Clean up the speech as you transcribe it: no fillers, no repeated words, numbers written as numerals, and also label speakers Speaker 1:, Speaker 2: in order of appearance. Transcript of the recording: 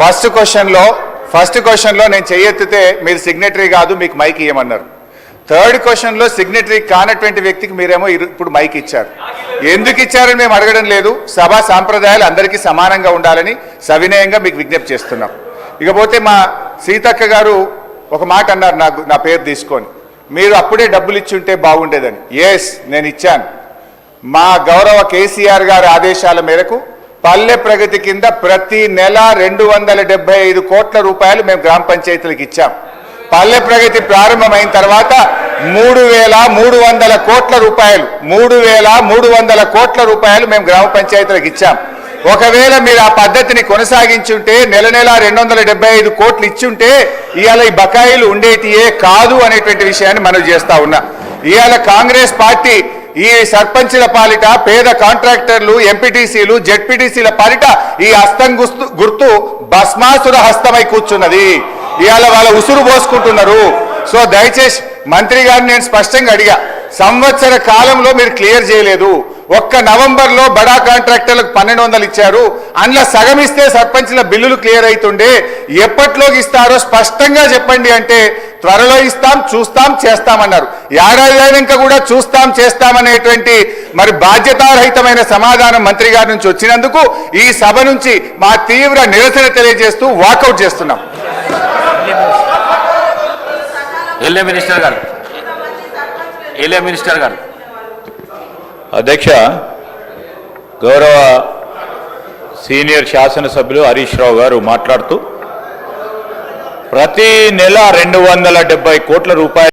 Speaker 1: First క్వశ్చన్లో నేను చెయ్యెత్తితే మీరు సిగ్నేటరీ కాదు, మీకు మైక్ ఇవ్వమన్నారు. థర్డ్ క్వశ్చన్లో సిగ్నేటరీ కానటువంటి వ్యక్తికి మీరేమో ఇప్పుడు మైక్ ఇచ్చారు. ఎందుకు ఇచ్చారని మేము అడగడం లేదు. సభా సాంప్రదాయాలు అందరికీ సమానంగా ఉండాలని సవినయంగా మీకు విజ్ఞప్తి చేస్తున్నాం. ఇకపోతే మా సీతక్క గారు ఒక మాట అన్నారు, నా పేరు తీసుకొని, మీరు అప్పుడే డబ్బులు ఇచ్చి ఉంటే బాగుండేదని. ఎస్, నేను ఇచ్చాను. మా గౌరవ కేసీఆర్ గారి ఆదేశాల మేరకు పల్లె ప్రగతి కింద ప్రతి నెల 275 కోట్ల రూపాయలు మేము గ్రామ పంచాయతీలకు ఇచ్చాం. పల్లె ప్రగతి ప్రారంభమైన తర్వాత 3,300 కోట్ల రూపాయలు 3,300 కోట్ల రూపాయలు మేము గ్రామ పంచాయతీలకు ఇచ్చాం. ఒకవేళ మీరు ఆ పద్ధతిని కొనసాగించుంటే నెల 275 కోట్లు ఇచ్చుంటే ఇవాళ ఈ బకాయిలు ఉండేటియే కాదు అనేటువంటి విషయాన్ని మనం చేస్తా ఉన్నా. ఇవాళ కాంగ్రెస్ పార్టీ ఈ సర్పంచుల పాలిట, పేద కాంట్రాక్టర్లు, ఎంపీటీసీలు, జెడ్పీటీసీల పాలిట ఈ హస్తం గుర్తు భస్మాసుర హస్తమై కూర్చున్నది. ఇవాళ వాళ్ళ ఉసురు పోసుకుంటున్నారు. సో దయచేసి మంత్రి గారిని నేను స్పష్టంగా అడిగా, సంవత్సర కాలంలో మీరు క్లియర్ చేయలేదు. ఒక్క నవంబర్లో బడా కాంట్రాక్టర్లకు 1,200 ఇచ్చారు. అందులో సగం ఇస్తే సర్పంచ్ల బిల్లులు క్లియర్ అవుతుండే. ఎప్పట్లోకి ఇస్తారో స్పష్టంగా చెప్పండి అంటే త్వరలో ఇస్తాం, చూస్తాం, చేస్తామన్నారు. ఏడాది అయినాక కూడా చూస్తాం, చేస్తామనేటువంటి మరి బాధ్యతారహితమైన సమాధానం మంత్రి గారి నుంచి వచ్చినందుకు ఈ సభ నుంచి మా తీవ్ర నిరసన తెలియజేస్తూ వాకౌట్ చేస్తున్నాం.
Speaker 2: మినిస్టర్ గారు
Speaker 3: అధ్యక్ష, గౌరవ సీనియర్ శాసనసభ్యులు హరీష్ రావు గారు మాట్లాడుతూ ప్రతి నెల 270 కోట్ల రూపాయలు